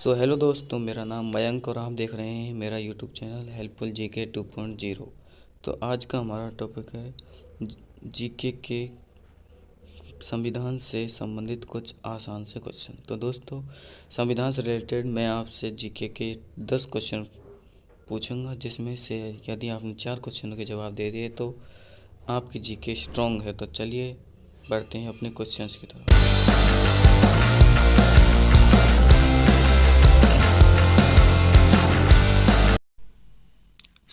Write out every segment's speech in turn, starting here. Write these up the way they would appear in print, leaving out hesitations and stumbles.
Hello दोस्तों, मेरा नाम मयंक और आप देख रहे हैं मेरा यूट्यूब चैनल हेल्पफुल जीके 2.0। तो आज का हमारा टॉपिक है जीके के संविधान से संबंधित कुछ आसान से क्वेश्चन। तो दोस्तों, संविधान से रिलेटेड मैं आपसे जीके के 10 क्वेश्चन पूछूंगा, जिसमें से यदि आपने 4 क्वेश्चनों के जवाब दे दिए तो आपकी जीके स्ट्रॉन्ग है। तो चलिए बढ़ते हैं अपने क्वेश्चंस की तरफ।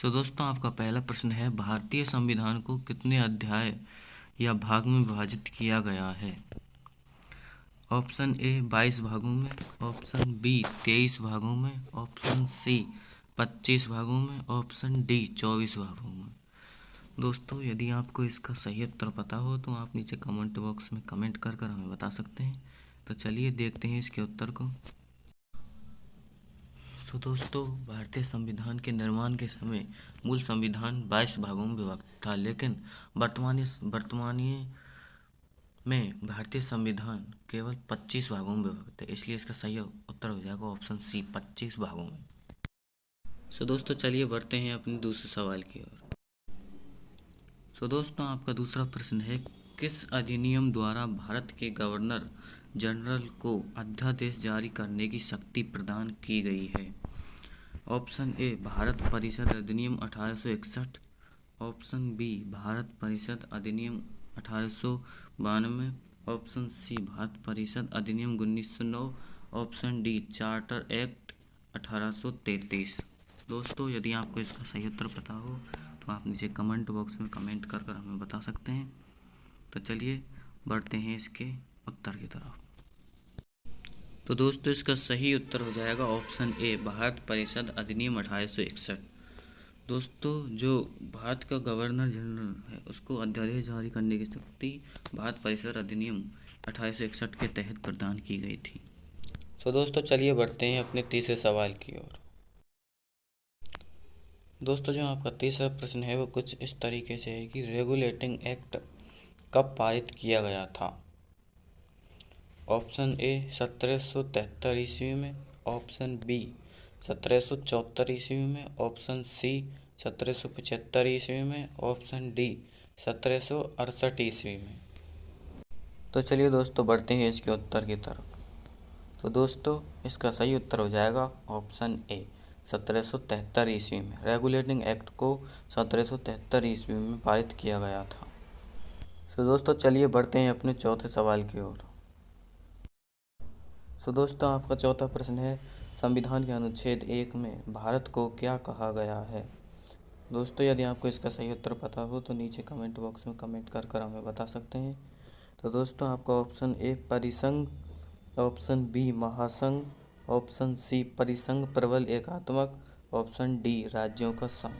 दोस्तों, आपका पहला प्रश्न है, भारतीय संविधान को कितने अध्याय या भाग में विभाजित किया गया है? ऑप्शन ए 22 भागों में, ऑप्शन बी 23 भागों में, ऑप्शन सी 25 भागों में, ऑप्शन डी 24 भागों में। दोस्तों, यदि आपको इसका सही उत्तर पता हो तो आप नीचे कमेंट बॉक्स में कमेंट कर हमें बता सकते हैं। तो चलिए देखते हैं इसके उत्तर को। दोस्तों, भारतीय संविधान के निर्माण के समय मूल संविधान 22 भागों में विभक्त था, लेकिन वर्तमानीय में भारतीय संविधान केवल 25 भागों में विभक्त है। इसलिए इसका सही उत्तर हो जाएगा ऑप्शन सी, 25 भागों में। दोस्तों, चलिए बढ़ते हैं अपने दूसरे सवाल की ओर। दोस्तों, आपका दूसरा प्रश्न है, किस अधिनियम द्वारा भारत के गवर्नर जनरल को अध्यादेश जारी करने की शक्ति प्रदान की गई है? ऑप्शन ए भारत परिषद अधिनियम 1861, ऑप्शन बी भारत परिषद अधिनियम 1892, ऑप्शन सी भारत परिषद अधिनियम 1909, ऑप्शन डी चार्टर एक्ट 1833। दोस्तों, यदि आपको इसका सही उत्तर पता हो तो आप नीचे कमेंट बॉक्स में कमेंट कर हमें बता सकते हैं। तो चलिए बढ़ते हैं इसके उत्तर की तरफ। तो दोस्तों, इसका सही उत्तर हो जाएगा ऑप्शन ए भारत परिषद अधिनियम 1861। दोस्तों, जो भारत का गवर्नर जनरल है उसको अध्यादेश जारी करने की शक्ति भारत परिषद अधिनियम 1861 के तहत प्रदान की गई थी। दोस्तों, चलिए बढ़ते हैं अपने तीसरे सवाल की ओर। दोस्तों, जो आपका तीसरा प्रश्न है वो कुछ इस तरीके से है कि रेगुलेटिंग एक्ट कब पारित किया गया था? ऑप्शन ए 1773 ईस्वी में, ऑप्शन बी 1774 ईस्वी में, ऑप्शन सी 1775 ईस्वी में, ऑप्शन डी 1768 ईस्वी में। तो चलिए दोस्तों बढ़ते हैं इसके उत्तर की तरफ। तो दोस्तों, इसका सही उत्तर हो जाएगा ऑप्शन ए 1773 ईस्वी में। रेगुलेटिंग एक्ट को 1773 ईस्वी में पारित किया गया था। तो दोस्तों, चलिए बढ़ते हैं अपने चौथे सवाल की ओर। दोस्तों, आपका चौथा प्रश्न है, संविधान के अनुच्छेद 1 में भारत को क्या कहा गया है? दोस्तों, यदि आपको इसका सही उत्तर पता हो तो नीचे कमेंट बॉक्स में कमेंट कर हमें बता सकते हैं। तो दोस्तों, आपका ऑप्शन ए परिसंघ, ऑप्शन बी महासंघ, ऑप्शन सी परिसंघ प्रबल एकात्मक, ऑप्शन डी राज्यों का संघ।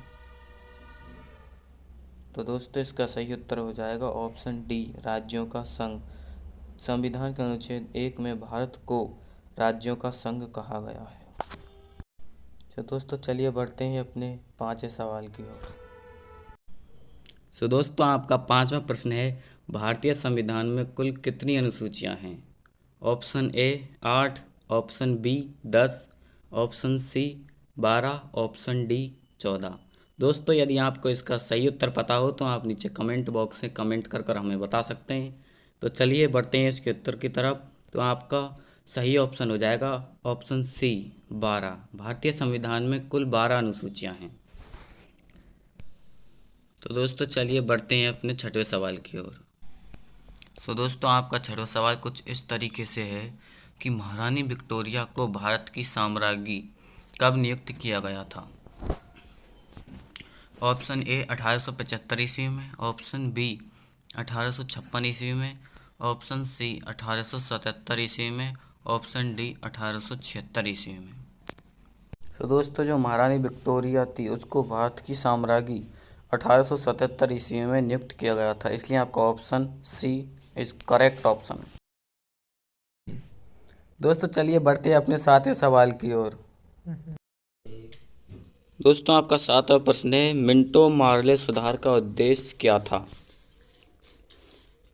तो दोस्तों, इसका सही उत्तर हो जाएगा ऑप्शन डी राज्यों का संघ। संविधान के अनुच्छेद 1 में भारत को राज्यों का संघ कहा गया है। तो दोस्तों, चलिए बढ़ते हैं अपने पांचवें सवाल की ओर। दोस्तों, आपका पांचवा प्रश्न है, भारतीय संविधान में कुल कितनी अनुसूचियां हैं? Option A 8, option B 10, option C 12, option D 14। दोस्तों, यदि आपको इसका सही उत्तर पता हो तो आप नीचे कमेंट बॉक्स में कमेंट कर हमें बता सकते हैं। तो चलिए बढ़ते हैं इसके उत्तर की तरफ। तो आपका सही ऑप्शन हो जाएगा ऑप्शन सी 12। भारतीय संविधान में कुल 12 अनुसूचियां हैं। तो दोस्तों, चलिए बढ़ते हैं अपने छठवें सवाल की ओर। दोस्तों, आपका छठवां सवाल कुछ इस तरीके से है कि महारानी विक्टोरिया को भारत की साम्राज्ञी कब नियुक्त किया गया था? ऑप्शन ए 1875 ईस्वी में, ऑप्शन बी 1856 ईस्वी में, ऑप्शन सी 1877 ईस्वी में, ऑप्शन डी 1876 ईस्वी में। दोस्तों, जो महारानी विक्टोरिया थी उसको भारत की साम्राज्ञी 1877 ईस्वी में नियुक्त किया गया था। इसलिए आपका option C is correct option. दोस्तों, चलिए बढ़ते हैं अपने सातवें सवाल की ओर। दोस्तों, आपका सातवां प्रश्न है, मिंटो मार्ले सुधार का उद्देश्य क्या था?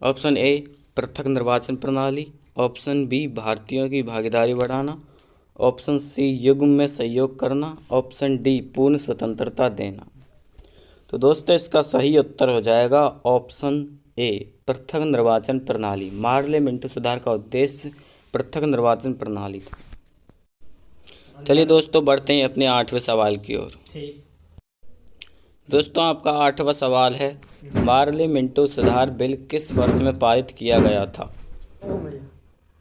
ऑप्शन ए पृथक निर्वाचन प्रणाली, ऑप्शन बी भारतीयों की भागीदारी बढ़ाना, ऑप्शन सी युग में सहयोग करना, ऑप्शन डी पूर्ण स्वतंत्रता देना। तो दोस्तों इसका सही उत्तर हो जाएगा ऑप्शन ए पृथक निर्वाचन प्रणाली। पार्लियामेंट सुधार का उद्देश्य पृथक निर्वाचन प्रणाली था। चलिए दोस्तों बढ़ते हैं अपने 8वें सवाल की ओर। दोस्तों आपका 8वां सवाल है, पार्लियामेंट सुधार बिल किस वर्ष में पारित किया गया था?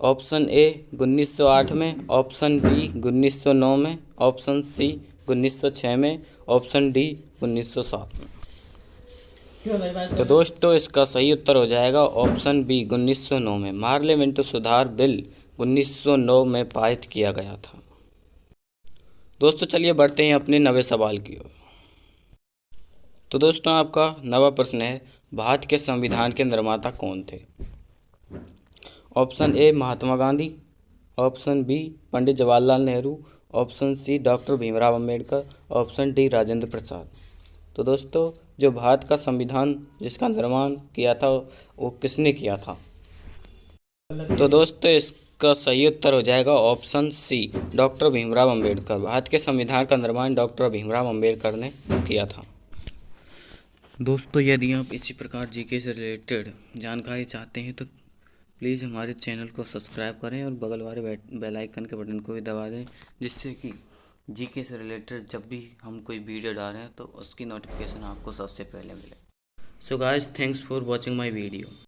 ऑप्शन ए 1908 में, ऑप्शन बी 1909 में, ऑप्शन सी 1906 में, ऑप्शन डी 1907 में। तो दोस्तों इसका सही उत्तर हो जाएगा ऑप्शन बी 1909 में। पार्लियामेंट सुधार बिल 1909 में पारित किया गया था। दोस्तों चलिए बढ़ते हैं अपने 9वें सवाल की ओर। तो दोस्तों आपका 9वां प्रश्न है, भारत के संविधान के निर्माता कौन थे? Option A Mahatma Gandhi, option B Pandit Jawaharlal Nehru, option C doctor Bhimrao Ambedkar, option D Rajendra Prasad. तो दोस्तों जो भारत का संविधान जिसका निर्माण किया था वो किसने किया था? तो दोस्तों इसका सही उत्तर हो जाएगा option C doctor Bhimrao Ambedkar. Bharat के संविधान का निर्माण डॉक्टर भीमराव अंबेडकर ने किया था। दोस्तों यदि आप इसी प्रकार जीके से रिलेटेड जानकारी चाहते हैं तो प्लीज़ हमारे चैनल को सब्सक्राइब करें और बगल वाले बेल आइकन के बटन को भी दबा दें, जिससे कि जीके से रिलेटेड जब भी हम कोई वीडियो डालें तो उसकी नोटिफिकेशन आपको सबसे पहले मिले। So guys thanks for watching my video.